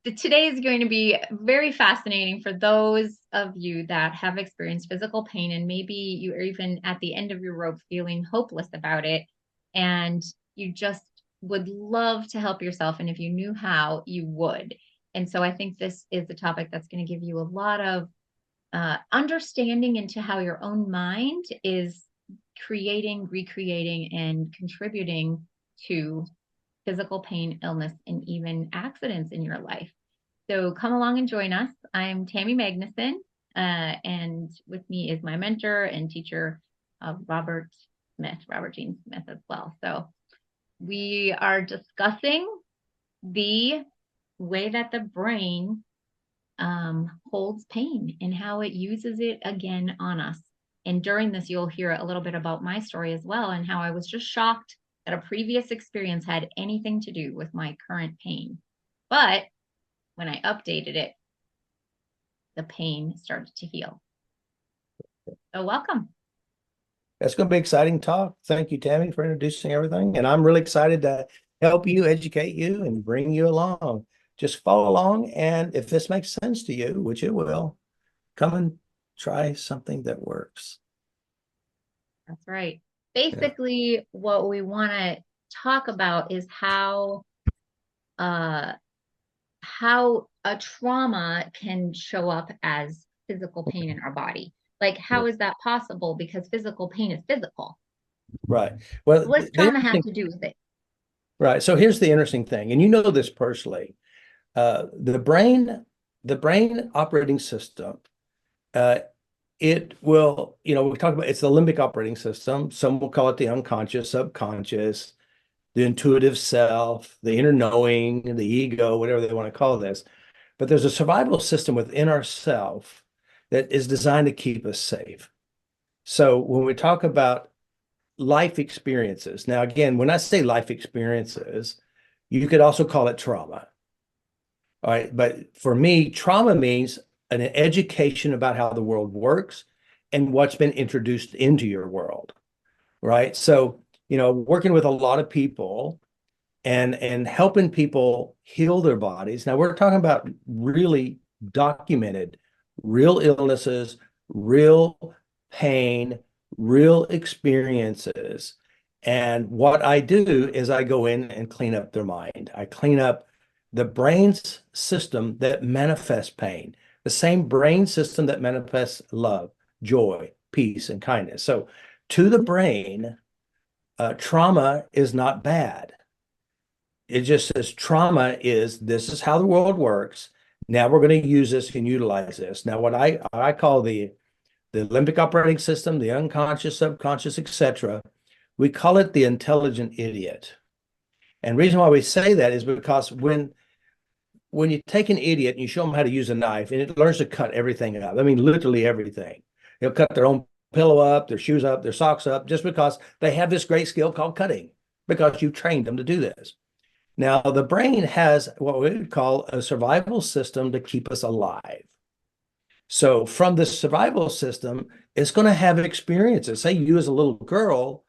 Today is going to be very fascinating for those of you that have experienced physical pain and maybe you are even at the end of your rope feeling hopeless about it and you just would love to help yourself. And if you knew how, you would. And so I think this is a topic that's going to give you a lot of understanding into how your own mind is creating, recreating, and contributing to physical pain, illness, and even accidents in your life. So come along and join us. I'm Tammy Magnuson, and with me is my mentor and teacher, Robert Smith, Robert Gene Smith as well. So we are discussing the way that the brain holds pain and how it uses it again on us. And during this, you'll hear a little bit about my story as well and how I was just shocked that a previous experience had anything to do with my current pain. But when I updated it, the pain started to heal. So welcome. That's going to be exciting talk. Thank you, Tammy, for introducing everything. And I'm really excited to help you, educate you, and bring you along. Just follow along. And if this makes sense to you, which it will, come and try something that works. That's right. Yeah. Basically, what we want to talk about is uh, how a trauma can show up as physical pain in our body. Like, Yeah. how is that possible? Because physical pain is physical. Right. Well, What's trauma have to do with it? right. So here's the interesting thing, and you know this personally. The brain operating system, uh, it will, we talk about it's the limbic operating system. Some will call it the unconscious, subconscious, the intuitive self, the inner knowing, the ego, whatever they want to call this. But there's a survival system within ourself that is designed to keep us safe. So when we talk about life experiences, now again, when I say life experiences, you could also call it trauma. All right. But for me, trauma means an education about how the world works and what's been introduced into your world. Right. So, working with a lot of people and helping people heal their bodies. Now we're talking about really documented, real illnesses, real pain, real experiences. And what I do is I go in and clean up their mind. I clean up the brain's system that manifests pain, the same brain system that manifests love, joy, peace, and kindness. So to the brain, trauma is not bad. It just says trauma is this is how the world works. Now we're going to use this and utilize this. Now, what I call the limbic operating system, the unconscious, subconscious, etc., we call it the intelligent idiot. And the reason why we say that is because when you take an idiot and you show them how to use a knife, and it learns to cut everything up. I mean, literally everything. They'll cut their own pillow up, their shoes up, their socks up, just because they have this great skill called cutting, because you trained them to do this. Now, the brain has what we would call a survival system to keep us alive. So, from this survival system, it's going to have experiences. Say you as a little girl,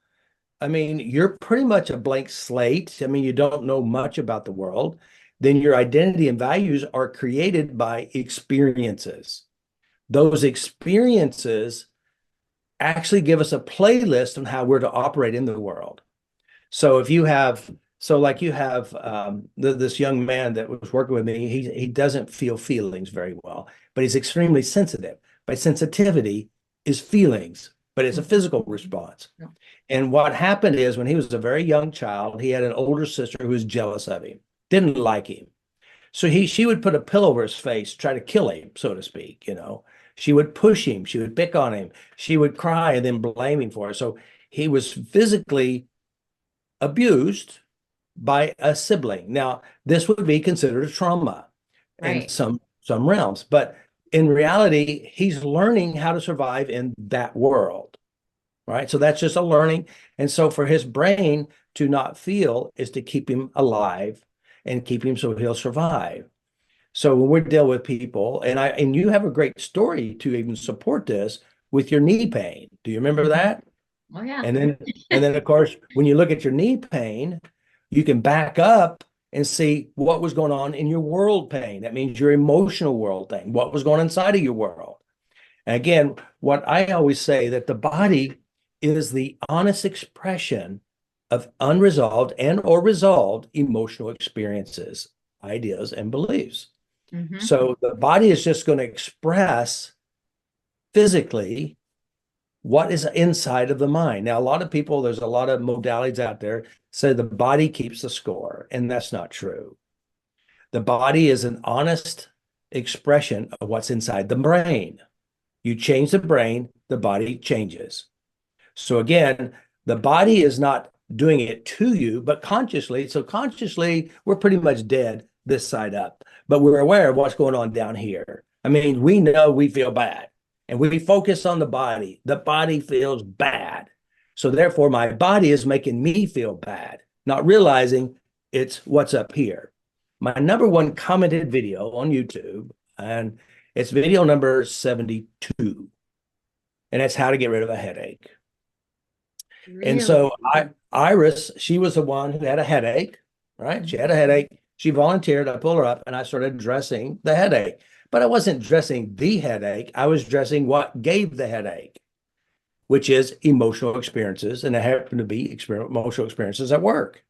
I mean, you're pretty much a blank slate. I mean, you don't know much about the world. Then your identity and values are created by experiences. Those experiences actually give us a playlist on how we're to operate in the world. So if you have, so like you have this young man that was working with me, he doesn't feel feelings very well, but he's extremely sensitive. By sensitivity is feelings, but it's a physical response. And what happened is when he was a very young child, he had an older sister who was jealous of him, didn't like him. So she would put a pillow over his face, try to kill him, so to speak. She would push him, she would pick on him, she would cry and then blame him for it. So he was physically abused by a sibling. Now, this would be considered a trauma in Right. some realms, but in reality, he's learning how to survive in that world, right? So that's just a learning. And so for his brain to not feel is to keep him alive and keep him so he'll survive. So when we deal with people, and you have a great story to even support this with your knee pain. Do you remember Mhm. that? Oh, yeah. And then of course, when you look at your knee pain, you can back up and see what was going on in your world pain. That means your emotional world thing, what was going on inside of your world. And again, what I always say that the body is the honest expression of unresolved and or resolved emotional experiences, ideas, and beliefs. Mm-hmm. So the body is just going to express physically what is inside of the mind. Now, a lot of people, there's a lot of modalities out there say the body keeps the score, and that's not true. The body is an honest expression of what's inside the brain. You change the brain, the body changes. So again, the body is not doing it to you, but consciously. So consciously, we're pretty much dead this side up, but we're aware of what's going on down here. I mean, we know we feel bad and we focus on the body. The body feels bad. So therefore, my body is making me feel bad, not realizing it's what's up here. My number one commented video on YouTube, and it's video number 72, and that's how to get rid of a headache. And Really? so Iris, she was the one who had a headache, right? She had a headache. She volunteered. I pulled her up and I started addressing the headache. But I wasn't addressing the headache. I was addressing what gave the headache, which is emotional experiences. And it happened to be emotional experiences at work.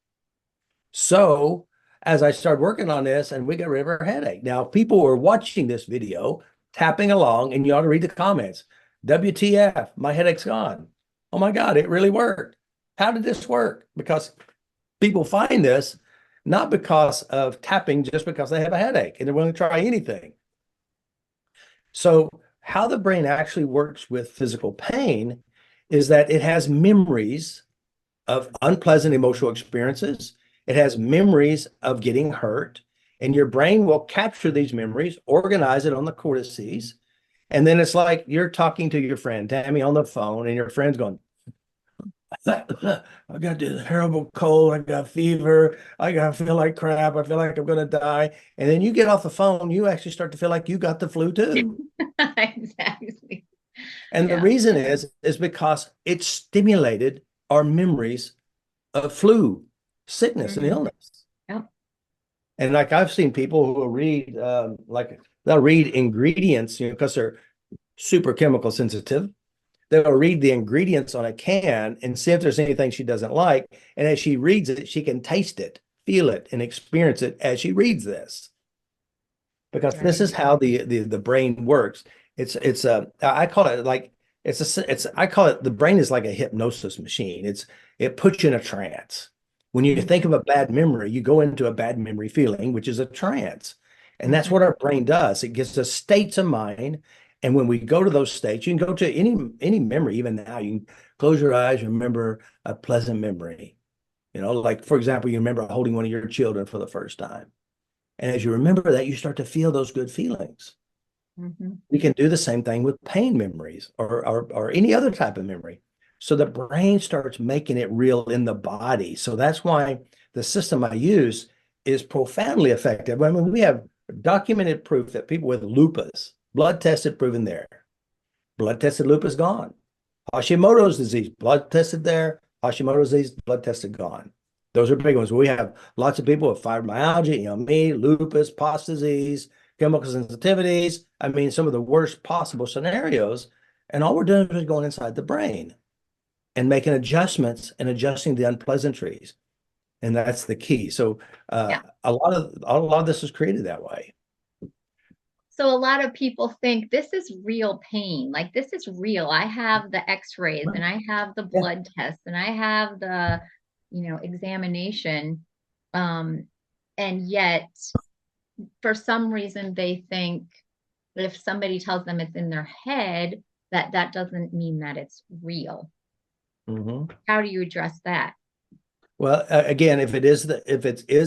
So as I started working on this, and we got rid of her headache. Now, people were watching this video, tapping along, and you ought to read the comments. WTF, my headache's gone. Oh my God, it really worked. How did this work? Because people find this not because of tapping, just because they have a headache and they're willing to try anything. So how the brain actually works with physical pain is that it has memories of unpleasant emotional experiences. It has memories of getting hurt, and your brain will capture these memories, organize it on the cortices, and then it's like you're talking to your friend, Tammy, on the phone, and your friend's going, I got this terrible cold, I got fever, I feel like crap, I feel like I'm gonna die. And then you get off the phone, you actually start to feel like you got the flu too. Exactly. And the Yeah. reason is because it stimulated our memories of flu, sickness, and Mm. illness. Yep. And like I've seen people who will read, like they'll read ingredients, because they're super chemical sensitive. They'll read the ingredients on a can and see if there's anything she doesn't like. And as she reads it, she can taste it, feel it, and experience it as she reads this. Because this is Right. how the brain works. It's a I call it like it's I call it the brain is like a hypnosis machine. It puts you in a trance. When you think Mm-hmm. of a bad memory, you go into a bad memory feeling, which is a trance. And that's Mm-hmm. what our brain does. It gives us states of mind. And when we go to those states, you can go to any memory, even now. You can close your eyes, remember a pleasant memory. Like for example, you remember holding one of your children for the first time. And as you remember that, you start to feel those good feelings. Mm-hmm. We can do the same thing with pain memories or any other type of memory. So the brain starts making it real in the body. So that's why the system I use is profoundly effective. I mean, we have documented proof that people with lupus, blood tested, proven there. Blood tested lupus gone. Hashimoto's disease, blood tested there. Hashimoto's disease, blood tested gone. Those are big ones. We have lots of people with fibromyalgia, me, lupus, POTS disease, chemical sensitivities. I mean, some of the worst possible scenarios. And all we're doing is going inside the brain and making adjustments and adjusting the unpleasantries. And that's the key. So Yeah. a lot of this is created that way. So a lot of people think this is real pain. Like this is real. I have the x-rays and I have the Yeah. blood tests and I have the, examination. Um, and yet for some reason they think that if somebody tells them it's in their head, that doesn't mean that it's real. Mhm. How do you address that? Well, again, if it is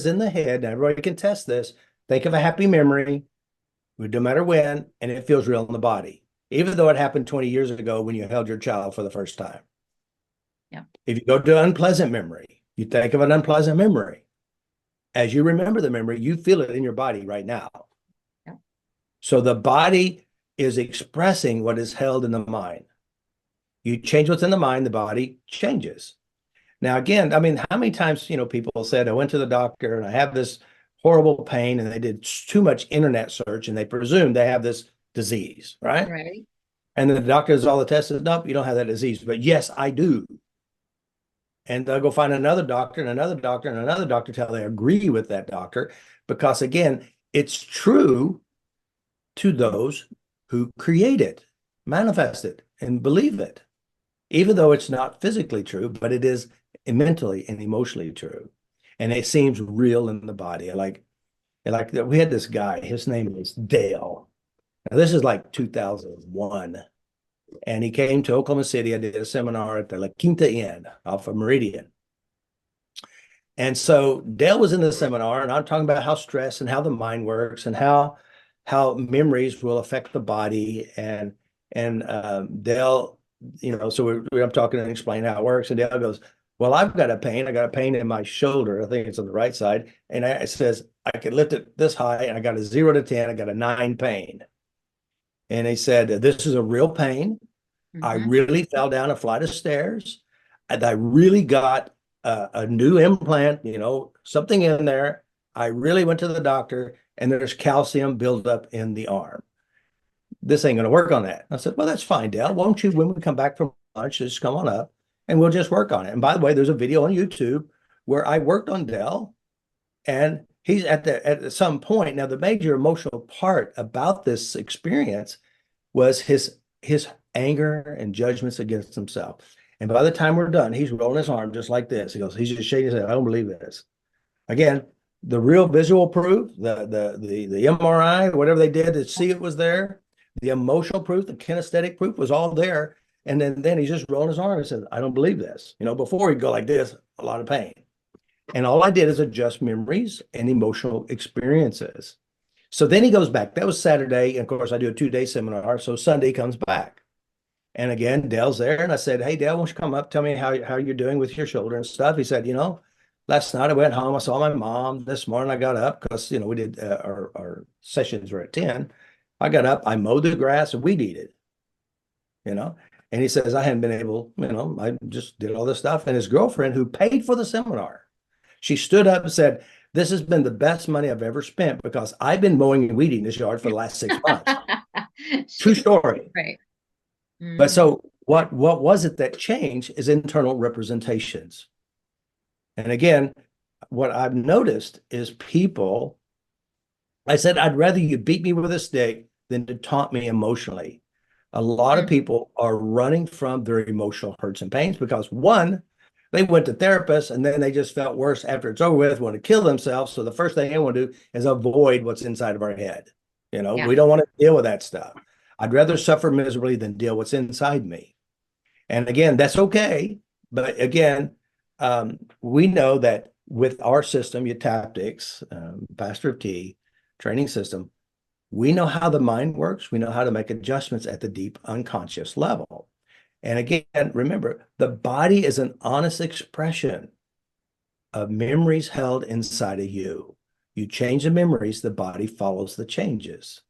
in the head, and everybody can test this, think of a happy memory, no matter when, and it feels real in the body, even though it happened 20 years ago when you held your child for the first time. Yeah. If you go to an unpleasant memory, you think of an unpleasant memory. As you remember the memory, you feel it in your body right now. Yeah. So the body is expressing what is held in the mind. You change what's in the mind, the body changes. Now, again, I mean, how many times, people said, I went to the doctor and I have this horrible pain, and they did too much internet search and they presumed they have this disease, right? Right. And then the doctor does all the tests and nope, you don't have that disease. But yes, I do. And they'll go find another doctor and another doctor and another doctor till they agree with that doctor. Because again, it's true to those who create it, manifest it, and believe it, even though it's not physically true, but it is mentally and emotionally true. And it seems real in the body. Like we had this guy, his name was Dale. Now, this is like 2001. And he came to Oklahoma City. I did a seminar at the La Quinta Inn off of Meridian. And so Dale was in the seminar, and I'm talking about how stress and how the mind works and how memories will affect the body. And Dale, so I'm talking and explaining how it works. And Dale goes, "Well, I've got a pain. I got a pain in my shoulder. I think it's on the right side. And it says I can lift it this high, and I got a 0 to 10. I got a 9 pain." And he said, "This is a real pain. I Mm-hmm. really fell down a flight of stairs, and I really got a new implant, something in there. I really went to the doctor, and there's calcium buildup in the arm. This ain't going to work on that." I said, "Well, that's fine, Dale. Won't you, when we come back from lunch, just come on up and we'll just work on it." And by the way, there's a video on YouTube where I worked on Dell, and he's at some point. Now, the major emotional part about this experience was his anger and judgments against himself. And by the time we're done, he's rolling his arm just like this. He's just shaking his head. "I don't believe this." Again, the real visual proof, the MRI, whatever they did to see it was there, the emotional proof, the kinesthetic proof was all there. And then he's just rolling his arm and says, "I don't believe this." Before he'd go like this, a lot of pain. And all I did is adjust memories and emotional experiences. So then he goes back. That was Saturday. And of course, I do a 2-day seminar. So Sunday comes back. And again, Dale's there. And I said, "Hey, Dale, won't you come up? Tell me how you're doing with your shoulder and stuff." He said, "Last night I went home. I saw my mom. This morning I got up because, we did our sessions were at 10. I got up, I mowed the grass and weed eated, you know. And he says, I hadn't been able, I just did all this stuff." And his girlfriend, who paid for the seminar, she stood up and said, "This has been the best money I've ever spent because I've been mowing and weeding this yard for the last 6 months." True story. Right. But Mm-hmm. so what was it that changed is internal representations. And again, what I've noticed is people, I said, "I'd rather you beat me with a stick than to taunt me emotionally." A lot of people are running from their emotional hurts and pains because one, they went to therapists and then they just felt worse after it's over with, want to kill themselves. So the first thing they want to do is avoid what's inside of our head. Yeah. We don't want to deal with that stuff. I'd rather suffer miserably than deal what's inside me. And again, that's okay. But again, we know that with our system, tactics, FasterEFT training system, we know how the mind works. We know how to make adjustments at the deep unconscious level. And again, remember, the body is an honest expression of memories held inside of you. You change the memories, the body follows the changes.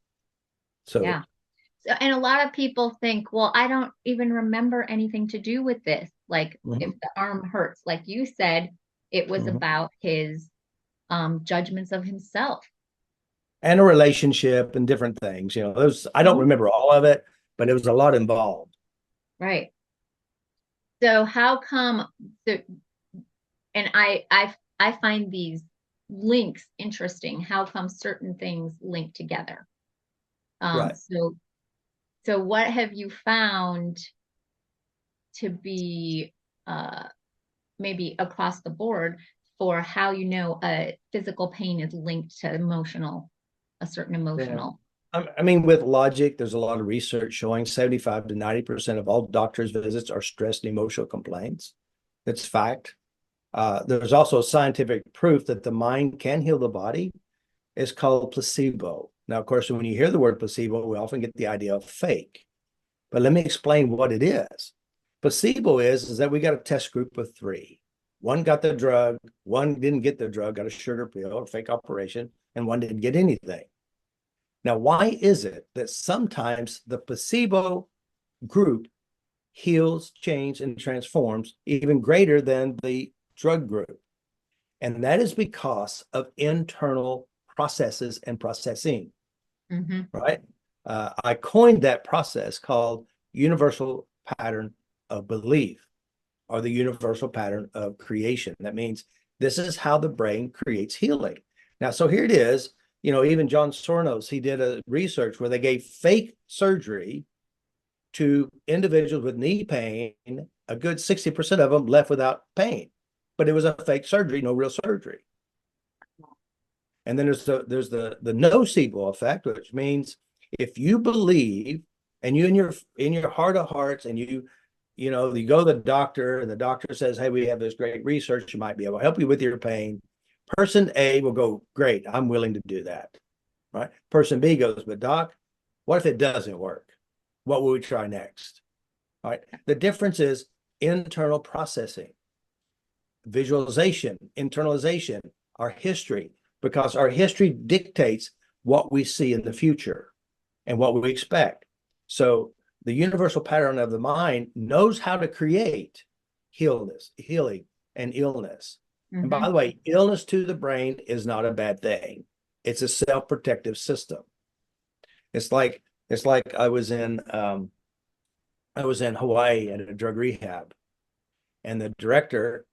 So, Yeah. So, and a lot of people think, well, I don't even remember anything to do with this. Like if mhm, the arm hurts, like you said, it was mhm. about his judgments of himself. And a relationship and different things. I don't Mhm. remember all of it, but it was a lot involved. Right. So how come the and I find these links interesting. How come certain things link together? Um, Right. so so what have you found to be uh maybe across the board for how you know a physical pain is linked to a certain Yeah. emotional? I mean, with logic, there's a lot of research showing 75 to 90% of all doctors' visits are stress and emotional complaints. That's fact. There's also scientific proof that the mind can heal the body. It's called placebo. Now, of course, when you hear the word placebo, we often get the idea of fake. But let me explain what it is. Placebo is that we got a test group of 3. One got the drug, one didn't get the drug, got a sugar pill or fake operation, and one didn't get anything. Now, why is it that sometimes the placebo group heals, changes, and transforms even greater than the drug group. And that is because of internal processes and processing, right? I coined that process called universal pattern of belief, or the universal pattern of creation. That means this is how the brain creates healing. Now, so here it is. Even John Sornos, he did a research where they gave fake surgery to individuals with knee pain. A good 60% of them left without pain, but it was a fake surgery, no real surgery. And then there's the nocebo effect, which means if you believe, and you in your heart of hearts, and you go to the doctor, and the doctor says, hey, we have this great research, you might be able to help you with your pain. Person A will go, great, I'm willing to do that, right? Person B goes, but doc, what if it doesn't work? What will we try next? All right. The difference is internal processing, visualization, internalization, our history, because our history dictates what we see in the future and what we expect. So the universal pattern of the mind knows how to create healing, and illness. And by the way, illness to the brain is not a bad thing. It's a self-protective system. It's like I was in Hawaii at a drug rehab, and the director,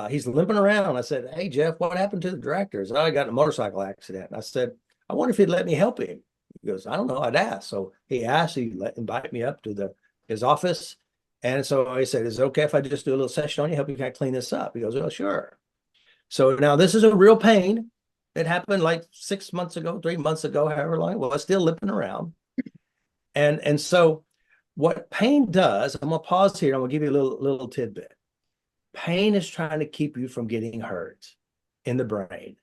he's limping around. I said, hey, Jeff, what happened to the director? He said, I got in a motorcycle accident. And I said, I wonder if he'd let me help him. He goes, I don't know, I'd ask. So he asked, he invite me up to his office. And so I said, is it okay if I just do a little session on you, help you kind of clean this up? He goes, oh, sure. So now this is a real pain. It happened like 6 months ago, 3 months ago, however long. Well, it's still limping around. And so what pain does, I'm going to pause here. I'm going to give you a little tidbit. Pain is trying to keep you from getting hurt in the brain.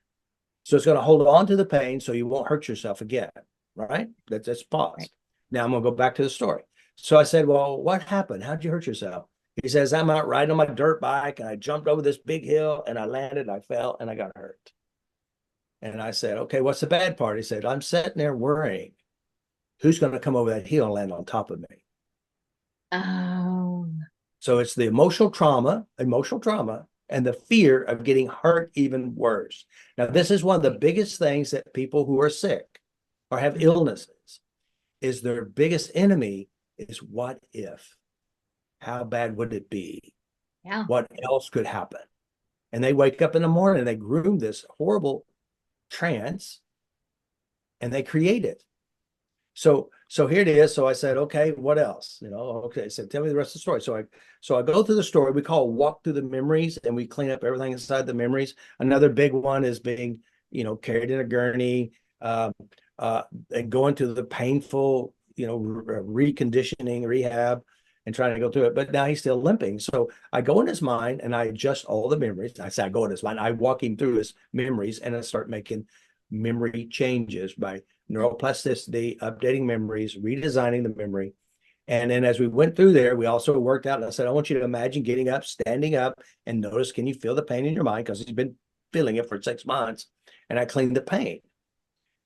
So it's going to hold on to the pain so you won't hurt yourself again, right? That's pause. Right. Now I'm going to go back to the story. So I said, well, what happened? How'd you hurt yourself? He says, I'm out riding on my dirt bike and I jumped over this big hill and I landed, I fell and I got hurt. And I said, okay, what's the bad part? He said, I'm sitting there worrying who's going to come over that hill and land on top of me. Oh. So it's the emotional trauma, and the fear of getting hurt even worse. Now, this is one of the biggest things that people who are sick or have illnesses, is their biggest enemy is what if? How bad would it be? Yeah. What else could happen? And they wake up in the morning and they groom this horrible trance and they create it. So here it is. So I said, okay, what else? Okay. I said, tell me the rest of the story. So I go through the story. We call walk through the memories, and we clean up everything inside the memories. Another big one is being, carried in a gurney, and going to the painful, reconditioning rehab and trying to go through it. But now he's still limping. So I go in his mind and I adjust all the memories. I say, I go in his mind. I walk him through his memories and I start making memory changes by neuroplasticity, updating memories, redesigning the memory. And then as we went through there, we also worked out, and I said, I want you to imagine getting up, standing up, and notice, can you feel the pain in your mind? Because he's been feeling it for 6 months. And I cleaned the pain.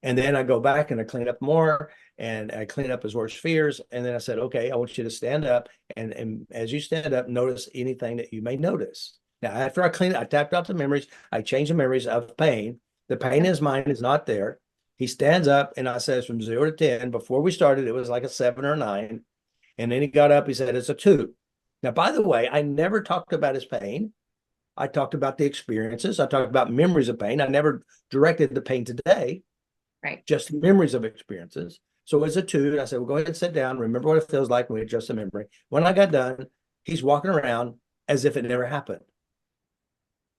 And then I go back and I clean up more, and I clean up his worst fears. And then I said, okay, I want you to stand up. And as you stand up, notice anything that you may notice. Now, after I tapped out the memories, I changed the memories of pain. The pain in his mind is not there. He stands up, and I says from 0 to 10. Before we started, it was like a 7 or a 9. And then he got up, he said, it's a 2. Now, by the way, I never talked about his pain. I talked about the experiences. I talked about memories of pain. I never directed the pain today. Right. Just memories of experiences. So it's a 2. And I said, well, go ahead and sit down. Remember what it feels like when we adjust the memory. When I got done, he's walking around as if it never happened.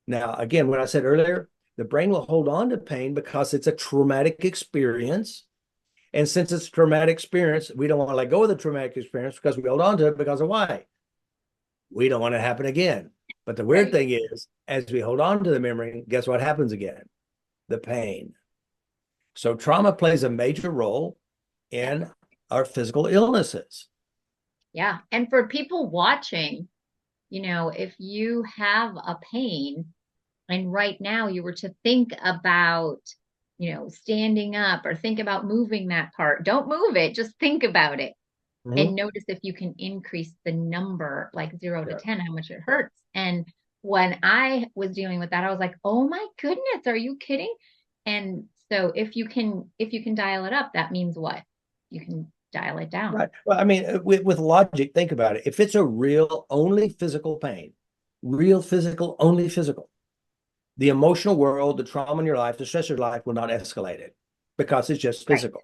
Now, again, what I said earlier, the brain will hold on to pain because it's a traumatic experience. And since it's a traumatic experience, we don't want to let go of the traumatic experience because we hold on to it because of why? We don't want it to happen again. But the weird thing is, as we hold on to the memory, guess what happens again? The pain. So trauma plays a major role in our physical illnesses. Yeah. And for people watching, if you have a pain, and right now you were to think about, standing up or think about moving that part, don't move it, just think about it. Mhm. and notice if you can increase the number, like 0 to Yeah. 10, how much it hurts. And when I was dealing with that, I was like, oh my goodness, are you kidding? And so if you can dial it up, that means what? You can dial it down. Right. Well, I mean, with logic, think about it. If it's a real, only physical pain, real physical, only physical, the emotional world, the trauma in your life, the stress in your life will not escalate it because it's just Right. physical.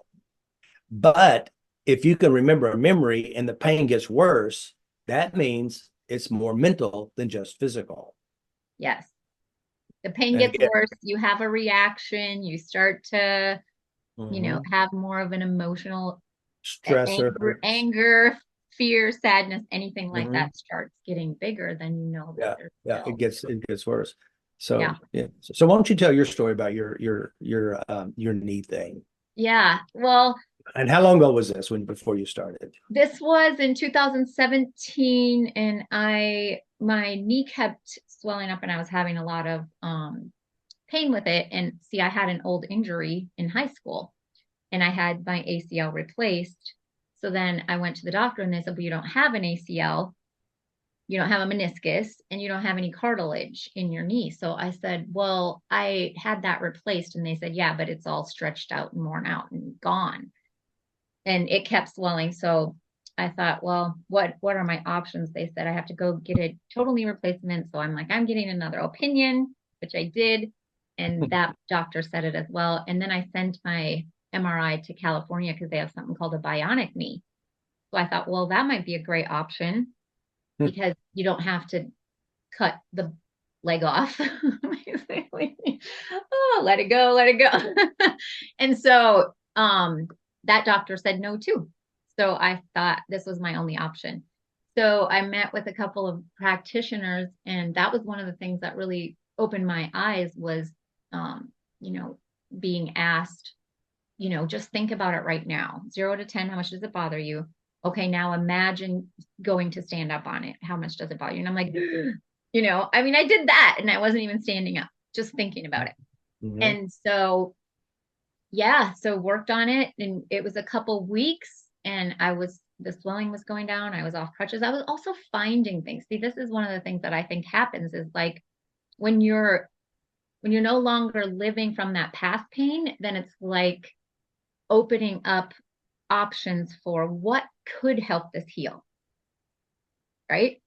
But if you can remember a memory and the pain gets worse, that means it's more mental than just physical. Yes. The pain And gets again, worse. You have a reaction. You start to, mhm, have more of an emotional stressors. anger, fear, sadness, anything like Mhm. that starts getting bigger, then you know that Yeah, there's yeah, still, it gets worse. yeah. So yeah. So why don't you tell your story about your knee thing? Yeah. Well, And how long ago was this when before you started? this was in 2017 and my knee kept swelling up and I was having a lot of pain with it. And see, I had an old injury in high school and I had my ACL replaced. So then I went to the doctor and they said, well, you don't have an ACL, you don't have a meniscus, and you don't have any cartilage in your knee. So I said, well, I had that replaced. And they said, yeah, but it's all stretched out and worn out and gone. And it kept swelling. So I thought, well, what are my options? They said I have to go get a total knee replacement. So I'm like, I'm getting another opinion, which I did. And that doctor said it as well. And then I sent my MRI to California because they have something called a bionic knee. So I thought, well, that might be a great option because you don't have to cut the leg off, basically. Oh, let it go, let it go. And so that doctor said no too. So I thought this was my only option. So I met with a couple of practitioners, and that was one of the things that really opened my eyes was, um, you know, being asked, just think about it right now. 0 to 10, how much does it bother you? Okay, now imagine going to stand up on it. How much does it bother you? And I'm like, I mean, I did that and I wasn't even standing up, just thinking about it. Mhm. And so, yeah, so worked on it and it was a couple weeks and the swelling was going down. I was off crutches. I was also finding things. See, this is one of the things that I think happens is like when you're no longer living from that past pain, then it's like opening up options for what could help this heal, right?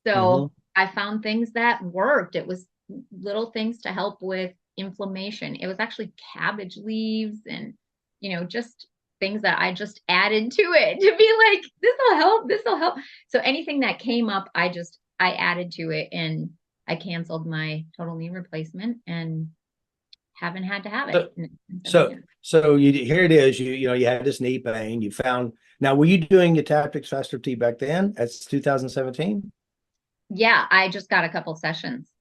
So Mhm. I found things that worked. It was little things to help with inflammation. It was actually cabbage leaves and, just things that I just added to it to be like, this will help, this will help. So anything that came up, I added to it and I canceled my total knee replacement and haven't had to have it So, in 7 years. so here it is. You had this knee pain. You found now. Were you doing your tactics faster T back then? That's 2017. Yeah, I just got a couple sessions.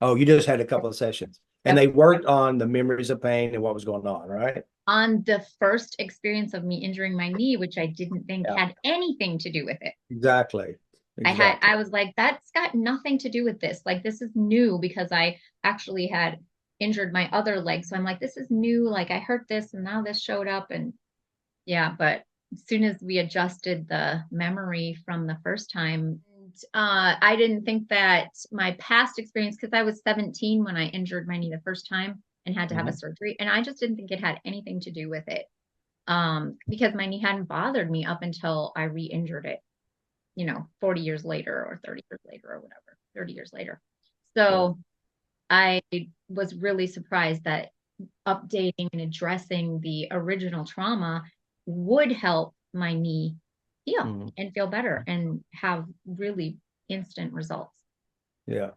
Oh, you just had a couple of sessions, and Yep. they worked on the memories of pain and what was going on, right? On the first experience of me injuring my knee, which I didn't think Yeah, had anything to do with it. exactly, I exactly. was like, that's got nothing to do with this. Like, this is new because I actually had injured my other leg. So I'm like, this is new. Like, I hurt this and now this showed up. And yeah, but as soon as we adjusted the memory from the first time, I didn't think that my past experience, because I was 17 when I injured my knee the first time and had to have a Mhm. surgery, and I just didn't think it had anything to do with it. Because my knee hadn't bothered me up until I re-injured it, 40 years later or 30 years later or whatever, 30 years later. Yeah. So I was really surprised that updating and addressing the original trauma would help my knee heal Mhm. and feel better and have really instant results. Yeah.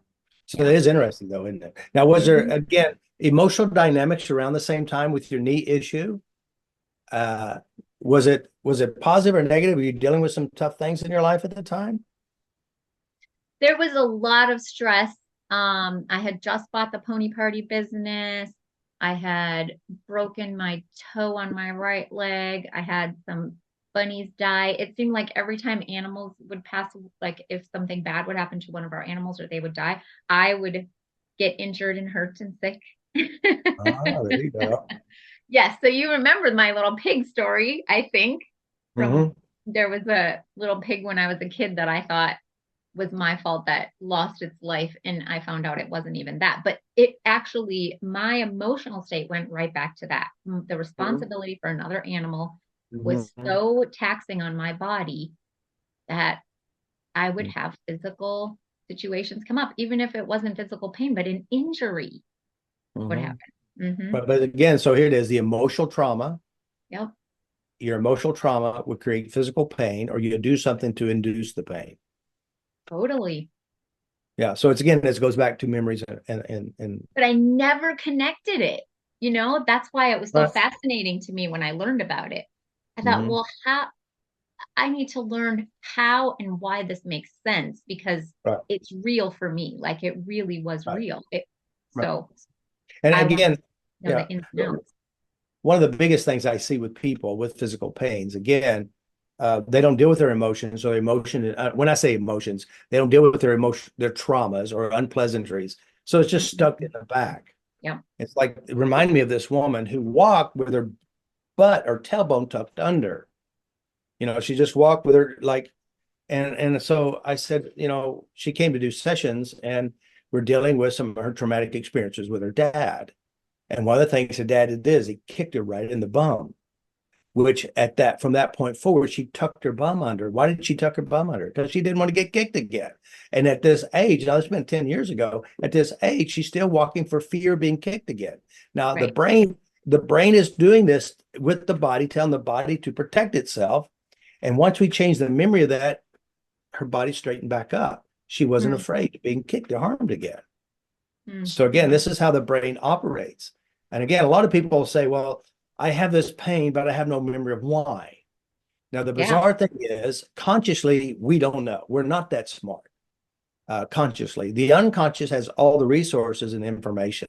So that Yeah. is interesting, though, isn't it? Now, was there Mhm. again emotional dynamics around the same time with your knee issue? Uh, was it positive or negative? Were you dealing with some tough things in your life at the time? There was a lot of stress. I had just bought the pony party business. I had broken my toe on my right leg. I had some bunnies die. It seemed like every time animals would pass, like if something bad would happen to one of our animals or they would die, I would get injured and hurt and sick. Ah, there you go. Yes, so you remember my little pig story, I think, from Hmm. there was a little pig when I was a kid that I thought was my fault that lost its life. And I found out it wasn't even that. But it actually, my emotional state went right back to that. The Mhm. responsibility for another animal was Mhm. so taxing on my body that I would have physical situations come up, even if it wasn't physical pain, but an injury would Mhm. happen. Hmm. But again, so here it is, the emotional trauma. Yep. Your emotional trauma would create physical pain, or you do something to induce the pain. Totally. Yeah. So it's again, this goes back to memories and But I never connected it. That's why it was so right. fascinating to me when I learned about it. I thought, Mhm. well, how I need to learn how and why this makes sense because Right. it's real for me. Like it really was Right. real. Right. So And I want again, to know yeah, the ins and outs. one of the biggest things I see with people with physical pains, again, they don't deal with their emotions or emotion. When I say emotions, they don't deal with their emotion, their traumas or unpleasantries. So it's just stuck in Mhm. the back. Yep. It's like it reminded me of this woman who walked with her butt or tailbone tucked under. She just walked with her like, and so I said, she came to do sessions and we're dealing with some of her traumatic experiences with her dad. And one of the things her dad did is he kicked her right in the bum, which from that point forward, she tucked her bum under. Why did she tuck her bum under? Because she didn't want to get kicked again. And at this age, now it's been 10 years ago, at this age, she's still walking for fear of being kicked again. Now Right. the brain is doing this with the body, telling the body to protect itself. And once we change the memory of that, her body straightened back up. She wasn't Mm-hmm. afraid of being kicked or harmed again. So again, Mm-hmm. this is how the brain operates. And again, a lot of people say, well, I have this pain, but I have no memory of why. Now, the Yeah. bizarre thing is, consciously, we don't know. We're not that smart consciously. The unconscious has all the resources and information.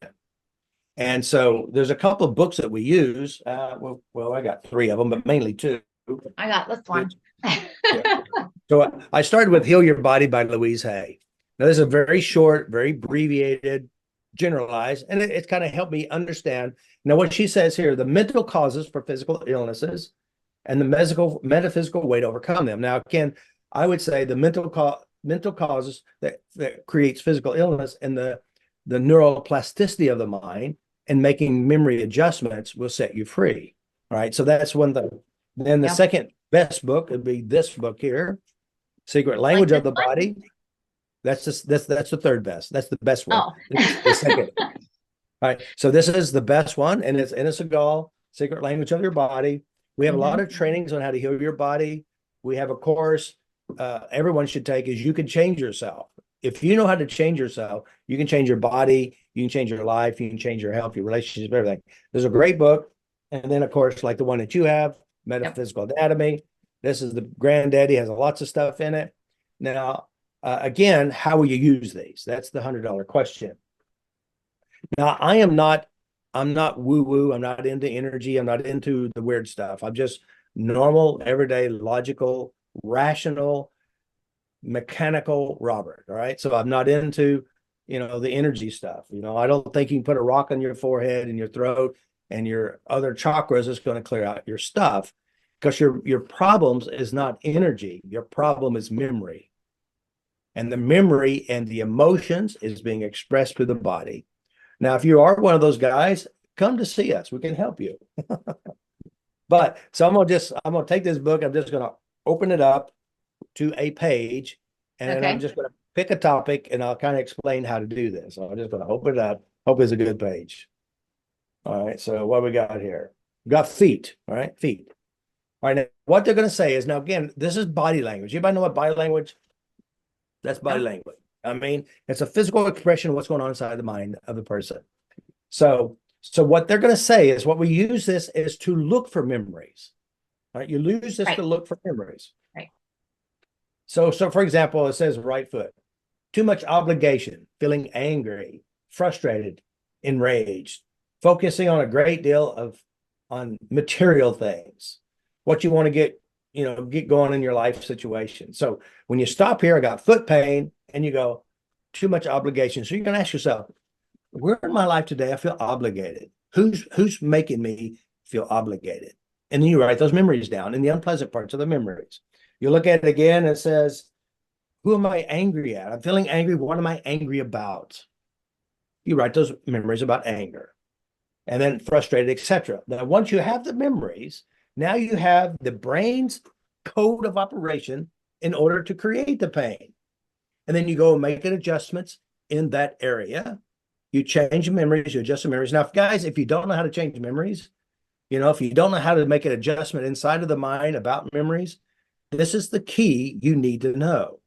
And so there's a couple of books that we use. Well, I got three of them, but mainly two. I got this one. Yeah. So I started with Heal Your Body by Louise Hay. Now, this is a very short, very abbreviated, generalized, and it's kind of helped me understand. Now, what she says here, the mental causes for physical illnesses and the metaphysical way to overcome them. Now, again, I would say the mental causes that creates physical illness and the neuroplasticity of the mind and making memory adjustments will set you free. All right. So that's one thing. Then the Yep. second best book would be this book here, Secret Like Language this of the one? Body. That's the third best. That's the best one. Oh. This is the second. All right. So this is the best one, and it's in a Seagal, Secret Language of Your Body. We have a lot Hmm. of trainings on how to heal your body. We have a course everyone should take is you can change yourself. If you know how to change yourself, you can change your body, you can change your life, you can change your health, your relationship, everything. There's a great book. And then, of course, like the one that you have, Yep. Metaphysical Anatomy. This is the granddaddy, has lots of stuff in it. Now, again, how will you use these? That's the $100 question. Now, I'm not woo woo. I'm not into energy. I'm not into the weird stuff. I'm just normal, everyday, logical, rational, mechanical Robert. All right. So I'm not into, the energy stuff. I don't think you can put a rock on your forehead and your throat and your other chakras is going to clear out your stuff because your problems is not energy. Your problem is memory. And the memory and the emotions is being expressed through the body. Now, if you are one of those guys, come to see us. We can help you. But so I'm gonna take this book. I'm just gonna open it up to a page, and then I'm Okay. just gonna pick a topic, and I'll kind of explain how to do this. So I'm just gonna open it up. Hope it's a good page. All right. So what we got here? We got feet. All right, feet. All right. Now, what they're gonna say is now again, this is body language. Anybody know what body language? That's body Yep. language. I mean, it's a physical expression of what's going on inside the mind of the person. So what they're going to say is what we use this is to look for memories. Right? You use this Right. to look for memories. Right. So for example, it says right foot, too much obligation, feeling angry, frustrated, enraged, focusing on a great deal on material things, what you want to get going in your life situation. So when you stop here, I got foot pain, and you go, too much obligation. So you're going to ask yourself, where in my life today I feel obligated? Who's making me feel obligated? And then you write those memories down in the unpleasant parts of the memories. You look at it again, and it says, who am I angry at? I'm feeling angry. What am I angry about? You write those memories about anger, and then frustrated, etc. Now, once you have the memories, now you have the brain's code of operation in order to create the pain. And then you go and make adjustments in that area. You change memories, you adjust the memories. Now, guys, if you don't know how to change memories, if you don't know how to make an adjustment inside of the mind about memories, this is the key you need to know.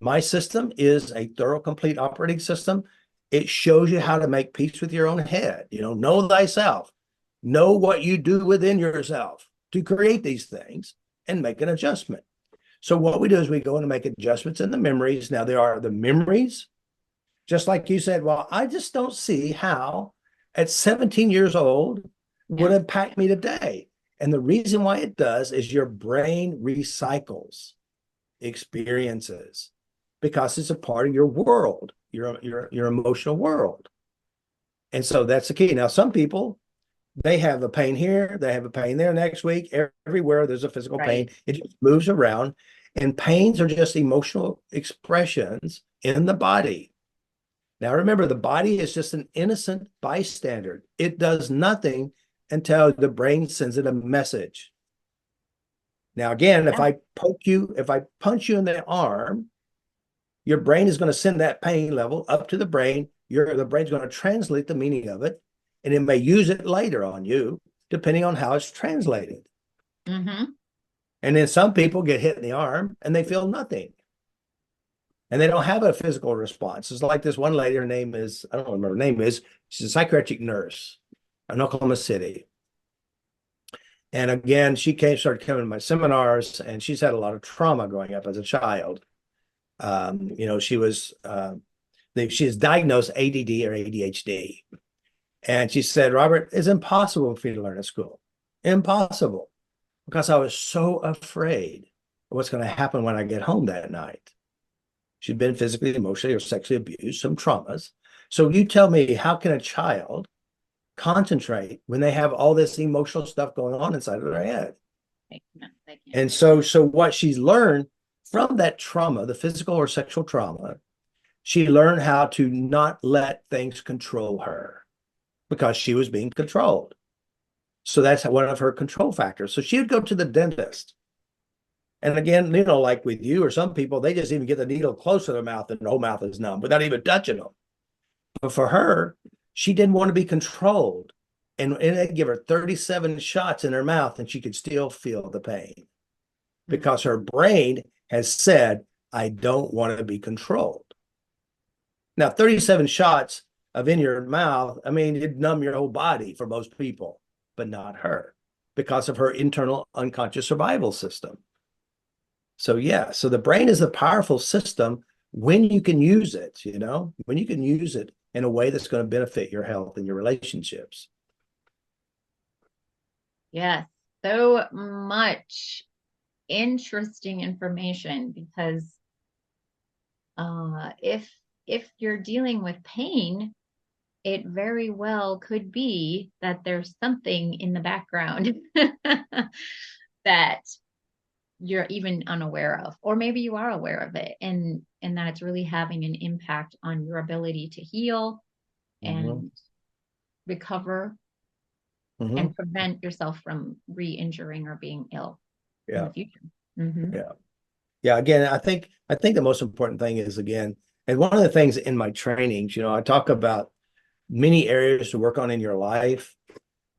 My system is a thorough, complete operating system. It shows you how to make peace with your own head. Know thyself. Know what you do within yourself to create these things and make an adjustment. So what we do is we go in and make adjustments in the memories. Now, there are the memories, just like you said, well, I just don't see how at 17 years old would impact me today. And the reason why it does is your brain recycles experiences because it's a part of your world, your emotional world. And so that's the key. Now, some people, they have a pain here, they have a pain there. Next week, everywhere there's a physical pain. It just moves around. And pains are just emotional expressions in the body. Now, remember, the body is just an innocent bystander. It does nothing until the brain sends it a message. Now, again, if I punch you in the arm, your brain is going to send that pain level up to the brain. The brain's going to translate the meaning of it, and it may use it later on you, depending on how it's translated. Mm-hmm. And then some people get hit in the arm and they feel nothing. And they don't have a physical response. It's like this one lady, her name is, I don't remember her name is, she's a psychiatric nurse in Oklahoma City. And again, she started coming to my seminars, and she's had a lot of trauma growing up as a child. She was diagnosed ADD or ADHD. And she said, Robert, it's impossible for me to learn at school. Impossible. Because I was so afraid of what's going to happen when I get home that night. She'd been physically, emotionally, or sexually abused, some traumas. So you tell me, how can a child concentrate when they have all this emotional stuff going on inside of their head? And so what she's learned from that trauma, the physical or sexual trauma, she learned how to not let things control her because she was being controlled. So that's one of her control factors. So she would go to the dentist. And again, like with you or some people, they just even get the needle close to their mouth and the whole mouth is numb without even touching them. But for her, she didn't want to be controlled. And they'd give her 37 shots in her mouth and she could still feel the pain because her brain has said, I don't want to be controlled. Now, 37 shots in your mouth, it'd numb your whole body for most people, but not her because of her internal unconscious survival system. So the brain is a powerful system when you can use it, when you can use it in a way that's going to benefit your health and your relationships. Yes, so much interesting information because if you're dealing with pain, it very well could be that there's something in the background that you're even unaware of, or maybe you are aware of it, and that it's really having an impact on your ability to heal and recover and prevent yourself from re-injuring or being ill in the future. Yeah. Again, I think the most important thing is, again, and one of the things in my trainings, I talk about many areas to work on in your life.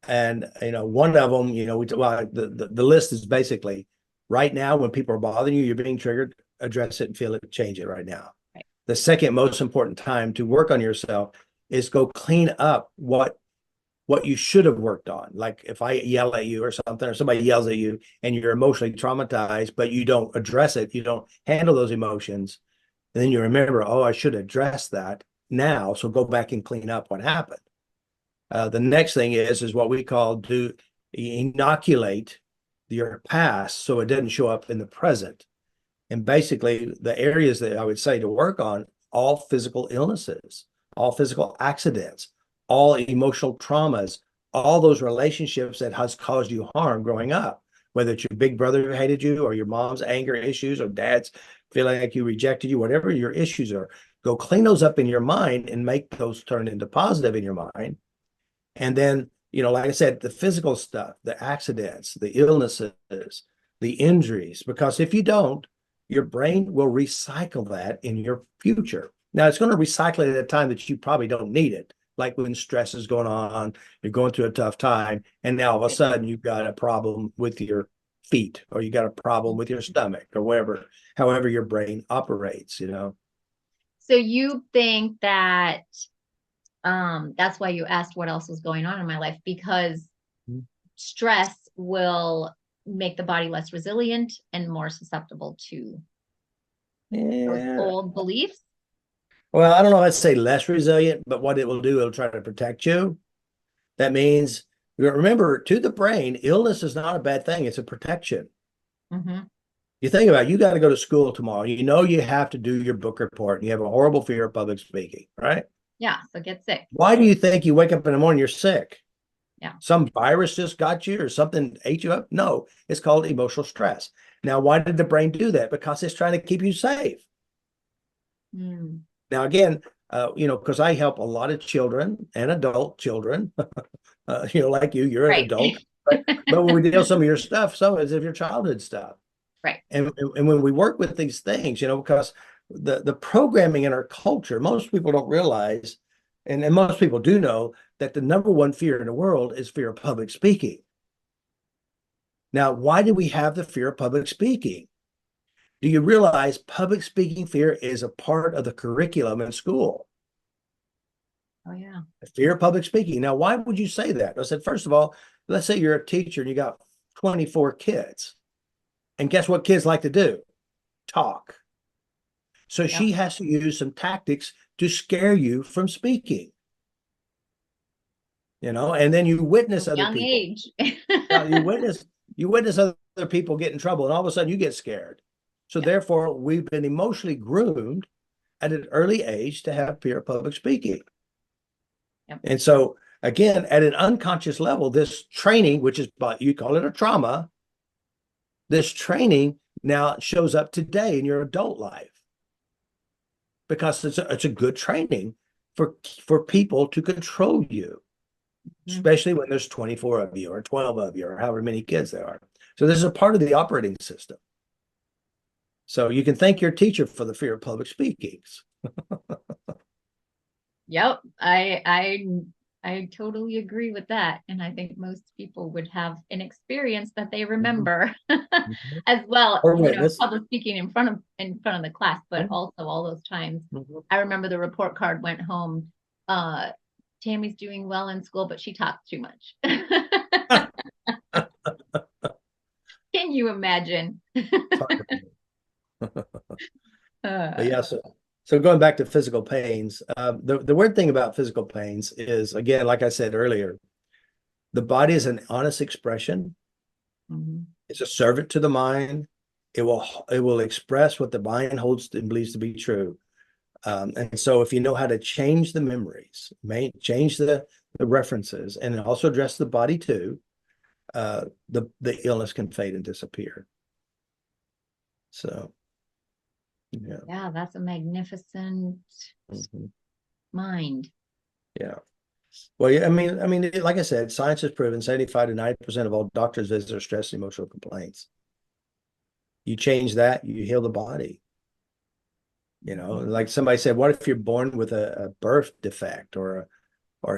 And, one of them, the list is basically right now, when people are bothering you, you're being triggered, address it and feel it, change it right now. Right. The second most important time to work on yourself is go clean up what you should have worked on. Like if I yell at you or something, or somebody yells at you and you're emotionally traumatized, but you don't address it, you don't handle those emotions, and then you remember, oh, I should address that now. So go back and clean up what happened. The next thing is what we call inoculate your past so it doesn't show up in the present. And basically the areas that I would say to work on, all physical illnesses, all physical accidents, all emotional traumas, all those relationships that has caused you harm growing up, whether it's your big brother who hated you or your mom's anger issues or dad's feeling like you rejected you, whatever your issues are, go clean those up in your mind and make those turn into positive in your mind. And then, like I said, the physical stuff, the accidents, the illnesses, the injuries, because if you don't, your brain will recycle that in your future. Now, it's going to recycle it at a time that you probably don't need it, like when stress is going on, you're going through a tough time, and now all of a sudden you've got a problem with your feet, or you got a problem with your stomach, or whatever, however your brain operates. So you think that that's why you asked what else was going on in my life, because stress will make the body less resilient and more susceptible to those Yeah. old beliefs. Well, I don't know if I'd say less resilient, but what it will do, it'll try to protect you. That means, remember, to the brain, illness is not a bad thing. It's a protection. Mm-hmm. You think about it, you got to go to school tomorrow. You have to do your book report, and you have a horrible fear of public speaking, right? Yeah, so get sick. Why do you think you wake up in the morning, you're sick? Yeah. Some virus just got you or something ate you up? No, it's called emotional stress. Now, why did the brain do that? Because it's trying to keep you safe. Mm. Now, again, because I help a lot of children and adult children, like you're an Right. adult, but when we deal with some of your stuff, some is of your childhood stuff. Right. And when we work with these things, because the programming in our culture, most people don't realize, and most people do know, that the number one fear in the world is fear of public speaking. Now, why do we have the fear of public speaking? Do you realize public speaking fear is a part of the curriculum in school? Oh, yeah. The fear of public speaking. Now, why would you say that? I said, first of all, let's say you're a teacher and you got 24 kids. And guess what kids like to do? Talk. So she has to use some tactics to scare you from speaking. And then you witness other Young people. age. Now, you witness other people get in trouble, and all of a sudden you get scared. So therefore, we've been emotionally groomed at an early age to have fear of public speaking. Yep. And so, again, at an unconscious level, this training, which is, you call it a trauma, this training now shows up today in your adult life because it's a good training for people to control you, especially when there's 24 of you or 12 of you or however many kids there are. So this is a part of the operating system. So you can thank your teacher for the fear of public speakings. Yep. I totally agree with that. And I think most people would have an experience that they remember as well, Or witness. public speaking in front of the class, but also all those times. I remember the report card went home. Tammy's doing well in school, but she talks too much. Can you imagine? But yeah, so going back to physical pains, the weird thing about physical pains is, again, like I said earlier, the body is an honest expression. It's a servant to the mind. It will express what the mind holds and believes to be true. And so if you know how to change the memories, change the references, and also address the body too, the illness can fade and disappear. So, yeah, that's a magnificent mind. Yeah. Well, yeah, I mean, like I said, science has proven 75 to 90% of all doctors' visits are stress and emotional complaints. You change that, you heal the body. Like somebody said, what if you're born with a birth defect or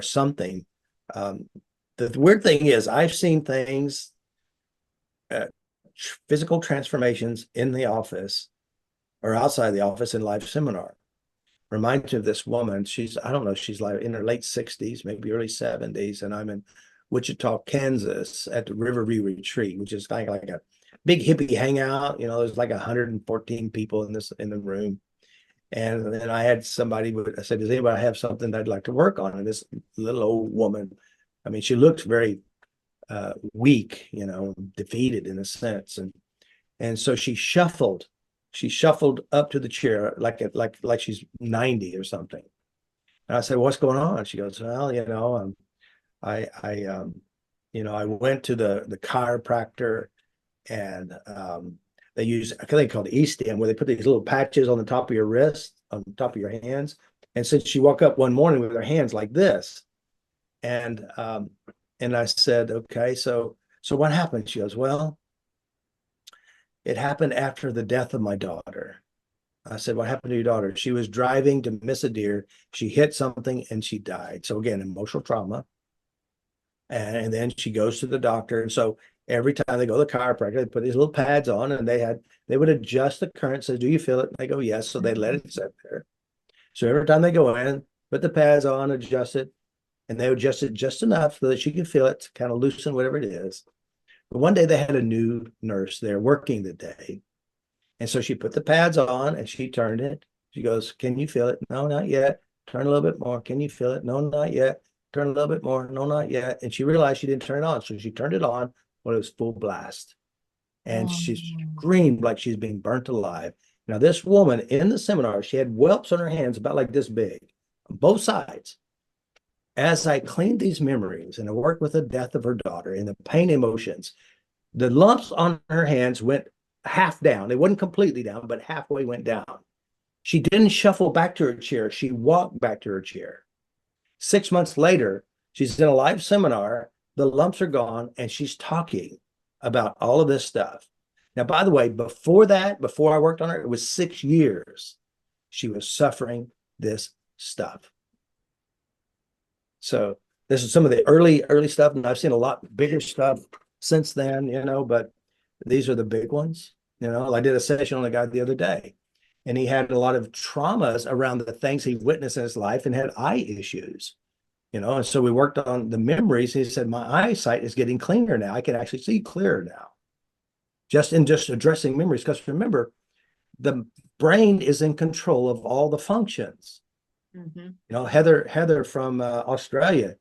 something? The weird thing is, I've seen things, physical transformations in the office or outside the office in live seminar. Reminds me of this woman. I don't know, she's like in her late 60s, maybe early 70s, and I'm in Wichita, Kansas at the Riverview Retreat, which is kind of like a big hippie hangout. There's like 114 people in the room. And then I had somebody, I said, does anybody have something that I'd like to work on? And this little old woman, I mean, she looked very weak, defeated in a sense. And so she shuffled up to the chair like she's 90 or something. And I said, what's going on? She goes, well, I went to the chiropractor, and they use I think called E-stim, where they put these little patches on the top of your wrist, on the top of your hands. And since she woke up one morning with her hands like this, and I said, okay, so what happened? She goes, well, it happened after the death of my daughter. I said, what happened to your daughter? She was driving to miss a deer. She hit something and she died. So again, emotional trauma. And then she goes to the doctor. And so every time they go to the chiropractor, they put these little pads on, and they would adjust the current. Say, do you feel it? And they go, yes. So they let it sit there. So every time they go in, put the pads on, adjust it, and they adjust it just enough so that she could feel it, to kind of loosen whatever it is. But one day they had a new nurse there working the day. And so she put the pads on and she turned it. She goes, can you feel it? No, not yet. Turn a little bit more. Can you feel it? No, not yet. Turn a little bit more. No, not yet. And she realized she didn't turn it on. So she turned it on when it was full blast. And Oh, she screamed like she's being burnt alive. Now, this woman in the seminar, she had whelps on her hands about like this big on both sides. As I cleaned these memories and I worked with the death of her daughter and the pain emotions, the lumps on her hands went half down. They wasn't completely down, but halfway went down. She didn't shuffle back to her chair. She walked back to her chair. 6 months later, she's in a live seminar. The lumps are gone, and she's talking about all of this stuff. Now, by the way, before that, before I worked on her, it was 6 years. She was suffering this stuff. So this is some of the early stuff, and I've seen a lot bigger stuff since then, but these are the big ones. I did a session on a guy the other day, and he had a lot of traumas around the things he witnessed in his life and had eye issues, and so we worked on the memories. He said, my eyesight is getting cleaner now. I can actually see clearer now. Just addressing memories. Because remember, the brain is in control of all the functions. mm-hmm. Heather from Australia,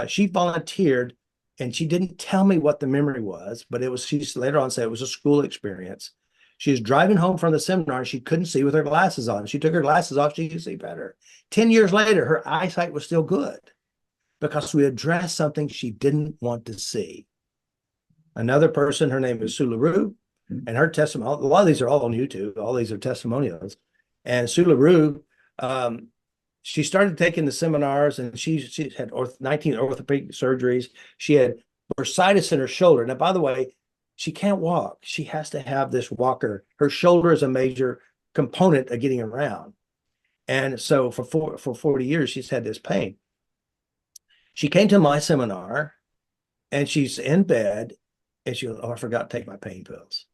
she volunteered, and she didn't tell me what the memory was, but she later on said it was a school experience. She was driving home from the seminar, and she couldn't see with her glasses on. She took her glasses off, she could see better. 10 years later, her eyesight was still good because we addressed something she didn't want to see. Another person, her name is Sularu, and her testimony, a lot of these are all on YouTube. All these are testimonials. And Sularu, she started taking the seminars, and she had 19 orthopedic surgeries. She had bursitis in her shoulder. Now, by the way, she can't walk. She has to have this walker. Her shoulder is a major component of getting around. And so for 40 years, she's had this pain. She came to my seminar, and she's in bed, and she goes, oh, I forgot to take my pain pills.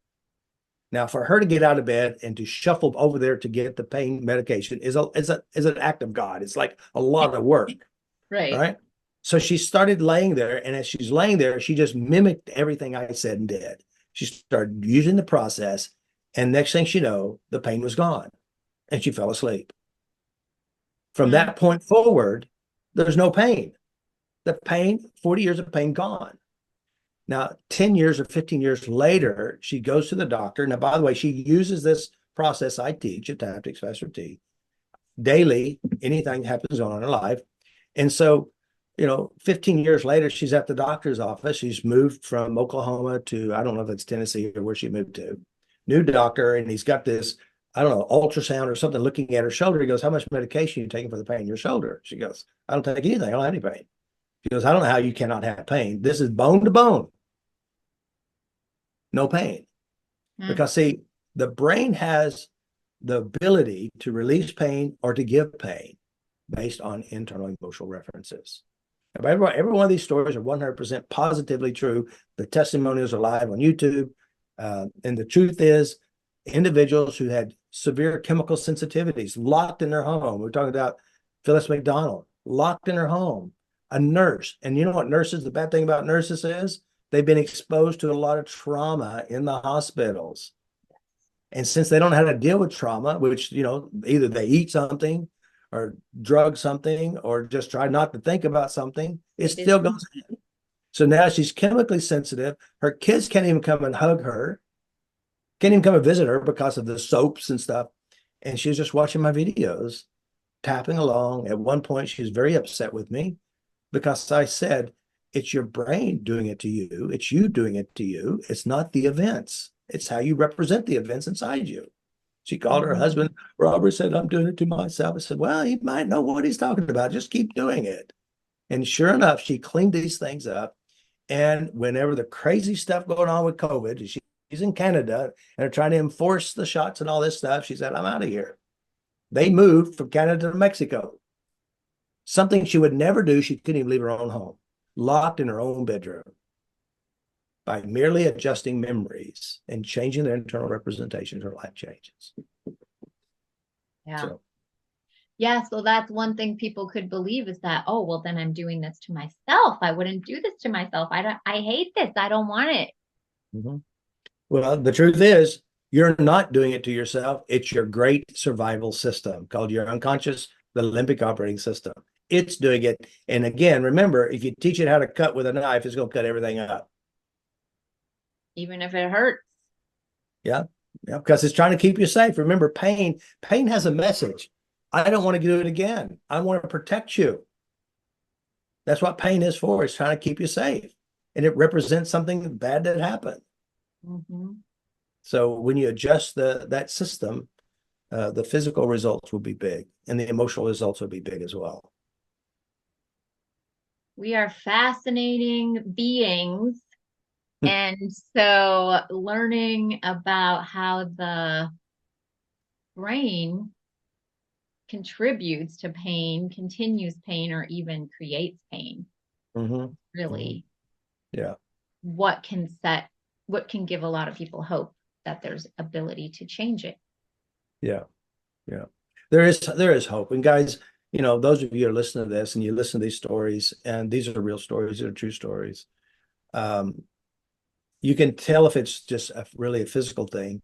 Now, for her to get out of bed and to shuffle over there to get the pain medication is an act of God. It's like a lot of work. Right. So she started laying there, and as she's laying there, she just mimicked everything I said and did. She started using the process, and next thing she know, the pain was gone, and she fell asleep. From that point forward, there's no pain. The pain, 40 years of pain gone. Now, 10 years or 15 years later, she goes to the doctor. Now, by the way, she uses this process I teach at Tactics FasterEFT daily. Anything happens on her life. And so, 15 years later, she's at the doctor's office. She's moved from Oklahoma to, I don't know if it's Tennessee or where she moved to. New doctor, and he's got this, I don't know, ultrasound or something looking at her shoulder. He goes, how much medication are you taking for the pain in your shoulder? She goes, I don't take anything. I don't have any pain. She goes, I don't know how you cannot have pain. This is bone to bone. No pain. Because see, the brain has the ability to release pain or to give pain based on internal emotional references. Every one of these stories are 100% positively true. The testimonials are live on YouTube. And the truth is, individuals who had severe chemical sensitivities locked in their home. We're talking about Phyllis McDonald, locked in her home, a nurse. And you know what nurses, the bad thing about nurses is they've been exposed to a lot of trauma in the hospitals. And since they don't know how to deal with trauma, which, either they eat something or drug something or just try not to think about something, it still goes in. So now she's chemically sensitive. Her kids can't even come and hug her, can't even come and visit her because of the soaps and stuff. And she's just watching my videos, tapping along. At one point, she was very upset with me. because I said, it's your brain doing it to you. It's you doing it to you. It's not the events. It's how you represent the events inside you. She called her Mhm. husband. Robert said, I'm doing it to myself. I said, well, he might know what he's talking about. Just keep doing it. And sure enough, she cleaned these things up. And whenever the crazy stuff going on with COVID, she's in Canada and they're trying to enforce the shots and all this stuff. She said, I'm out of here. They moved from Canada to Mexico. Something she would never do. She couldn't even leave her own home, locked in her own bedroom. By merely adjusting memories and changing their internal representations, her life changes. Yeah. So, Yeah, so that's one thing people could believe is that, oh, well, then I'm doing this to myself. I wouldn't do this to myself. I hate this. I don't want it. mhm. Well, the truth is, you're not doing it to yourself. It's your great survival system called your unconscious, the limbic operating system. It's doing it. And again, remember, if you teach it how to cut with a knife, it's going to cut everything up. Even if it hurts. Yeah. Yeah. Because it's trying to keep you safe. Remember, pain has a message. I don't want to do it again. I want to protect you. That's what pain is for. It's trying to keep you safe. And it represents something bad that happened. Mhm. So when you adjust that system, the physical results will be big and the emotional results will be big as well. We are fascinating beings. And so learning about how the brain contributes to pain, continues pain, or even creates pain, Mm-hmm. Mm-hmm. really Yeah. what can set, what can give a lot of people hope that there's ability to change it. Yeah. Yeah. There is hope. And guys, those of you who are listening to this and you listen to these stories, and these are real stories, these are true stories. Um, you can tell if it's just really a physical thing,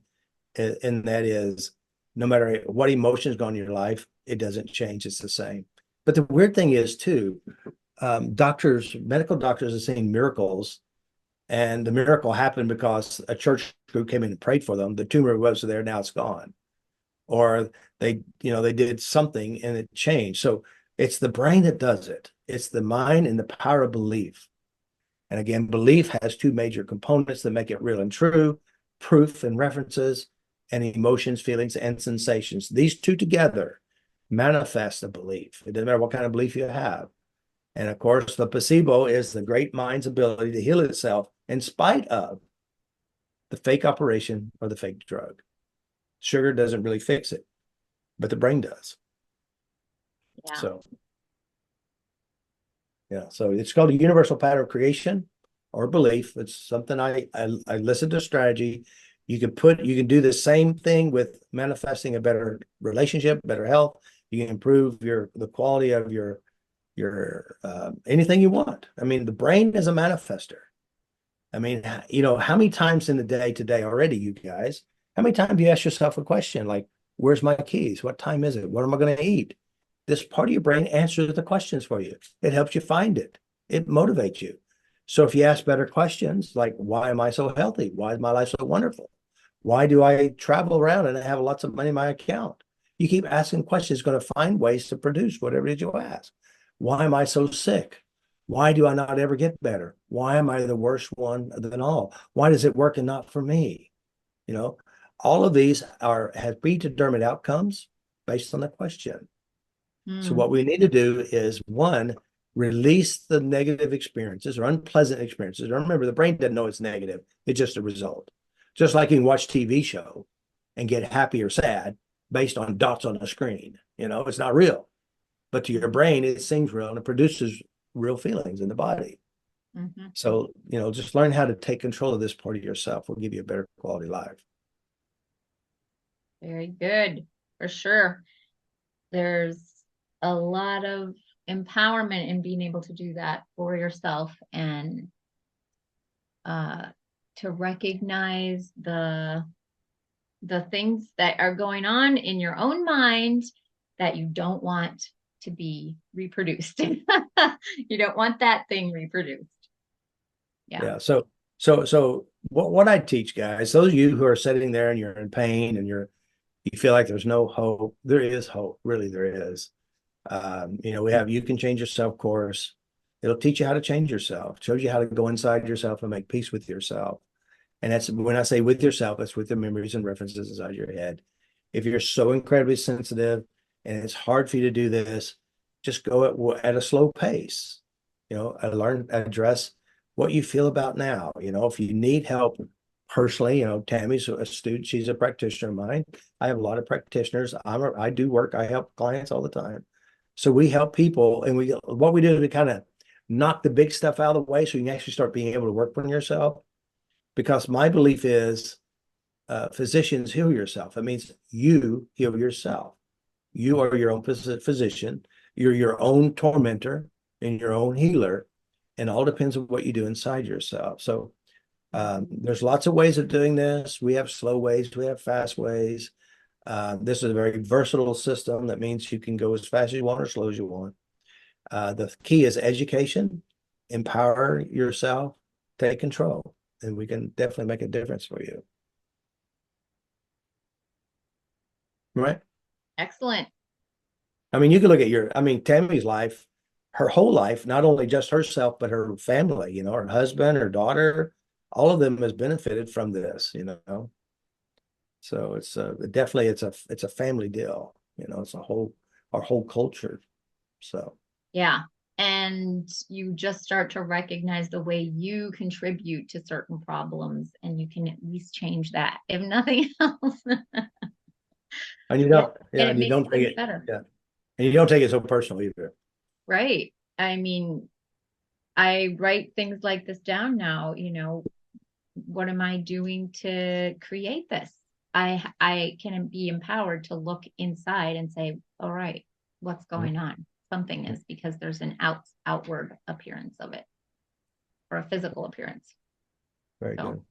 and that is no matter what emotions go on in your life, it doesn't change. It's the same. But the weird thing is too, medical doctors are seeing miracles, and the miracle happened because a church group came in and prayed for them. The tumor was there, now it's gone. Or they did something and it changed. So it's the brain that does it. It's the mind and the power of belief. And again, belief has two major components that make it real and true: proof and references, and emotions, feelings, and sensations. These two together manifest a belief. It doesn't matter what kind of belief you have. And of course, the placebo is the great mind's ability to heal itself in spite of the fake operation or the fake drug. Sugar doesn't really fix it, but the brain does. Yeah. So, yeah. So it's called a universal pattern of creation or belief. It's something I listen to strategy. You can do the same thing with manifesting a better relationship, better health. You can improve the quality of your anything you want. I mean, the brain is a manifester. I mean, how many times in the day today already, you guys, how many times do you ask yourself a question like, where's my keys? What time is it? What am I going to eat? This part of your brain answers the questions for you. It helps you find it. It motivates you. So if you ask better questions like, why am I so healthy? Why is my life so wonderful? Why do I travel around and I have lots of money in my account? You keep asking questions, it's going to find ways to produce whatever it is you ask. Why am I so sick? Why do I not ever get better? Why am I the worst one than all? Why does it work and not for me? You know, all of these have predetermined outcomes based on the question. So Hmm. what we need to do is one, release the negative experiences or unpleasant experiences. Remember, the brain doesn't know it's negative. It's just a result. Just like you can watch TV show and get happy or sad based on dots on the screen. It's not real. But to your brain, it seems real and it produces real feelings in the body. Mm-hmm. So, just learn how to take control of this part of yourself will give you a better quality life. Very good, for sure. There's a lot of empowerment in being able to do that for yourself and uh, to recognize the things that are going on in your own mind that you don't want to be reproduced. You don't want that thing reproduced. Yeah. Yeah. So what I teach guys, those of you who are sitting there and you're in pain and you feel like there's no hope, there is hope. Really, there is. We have You Can Change Yourself course. It'll teach you how to change yourself, shows you how to go inside yourself and make peace with yourself. And that's when I say with yourself, that's with the memories and references inside your head. If you're so incredibly sensitive and it's hard for you to do this, just go at a slow pace. Address what you feel about now. If you need help personally, Tammy's a student, she's a practitioner of mine. I have a lot of practitioners. I do work, I help clients all the time. So we help people, and what we do is we kind of knock the big stuff out of the way so you can actually start being able to work on yourself. Because my belief is physicians heal yourself. It means you heal yourself. You are your own physician. You're your own tormentor and your own healer. And all depends on what you do inside yourself. So there's lots of ways of doing this. We have slow ways. We have fast ways. This is a very versatile system. That means you can go as fast as you want or slow as you want. The key is education, empower yourself, take control, and we can definitely make a difference for you. Right? Excellent. I mean, you can look at Tammy's life, her whole life, not only just herself, but her family, her husband, her daughter, all of them has benefited from this, So it's definitely it's a family deal, it's our whole culture. So Yeah. And you just start to recognize the way you contribute to certain problems, and you can at least change that, if nothing else. and you Yeah. don't, And it and you makes don't take things it, better. yeah, and you don't take it so personal either. Right. I mean, I write things like this down now, what am I doing to create this? I can be empowered to look inside and say, all right, what's going on? Something is, because there's an outward appearance of it, or a physical appearance. Very So good.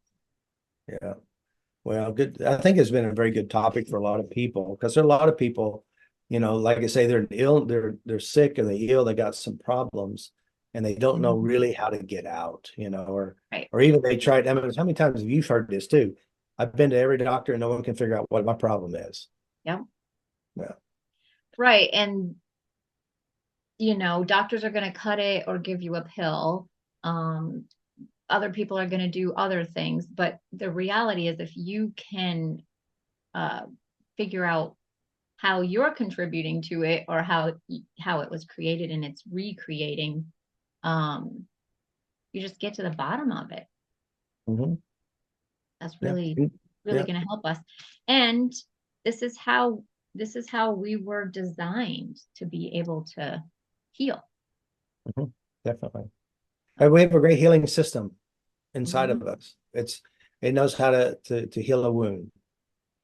Yeah. Well, good. I think it's been a very good topic for a lot of people, because there are a lot of people, like I say, they're ill, they're sick, or they're ill, they got some problems, and they don't know really how to get out, right. or even they tried. I mean, how many times have you heard this too? I've been to every doctor and no one can figure out what my problem is. Yeah. Yeah. Right. And doctors are going to cut it or give you a pill. Other people are going to do other things, but the reality is, if you can figure out how you're contributing to it, or how it was created and it's recreating, you just get to the bottom of it. Mm-hmm. That's Yeah. really Yeah. going to help us. And this is how we were designed to be able to heal. Mm-hmm. Definitely. And we have a great healing system inside Mhm. of us. It knows how to heal a wound.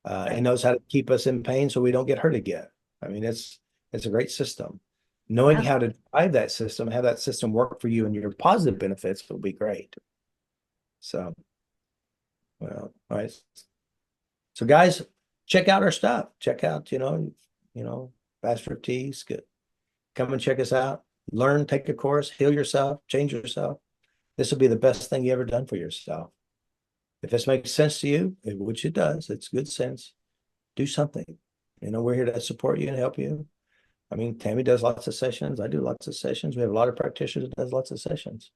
It Right. knows how to keep us in pain so we don't get hurt again. I mean, it's a great system. Knowing Yeah. how to drive that system, have that system work for you and your positive benefits will be great. So, well, all right. So guys, check out our stuff. Check out, FasterEFT. Good. Come and check us out. Learn, take a course, heal yourself, change yourself. This will be the best thing you ever done for yourself. If this makes sense to you, which it does, it's good sense, do something. We're here to support you and help you. I mean, Tammy does lots of sessions. I do lots of sessions. We have a lot of practitioners that does lots of sessions.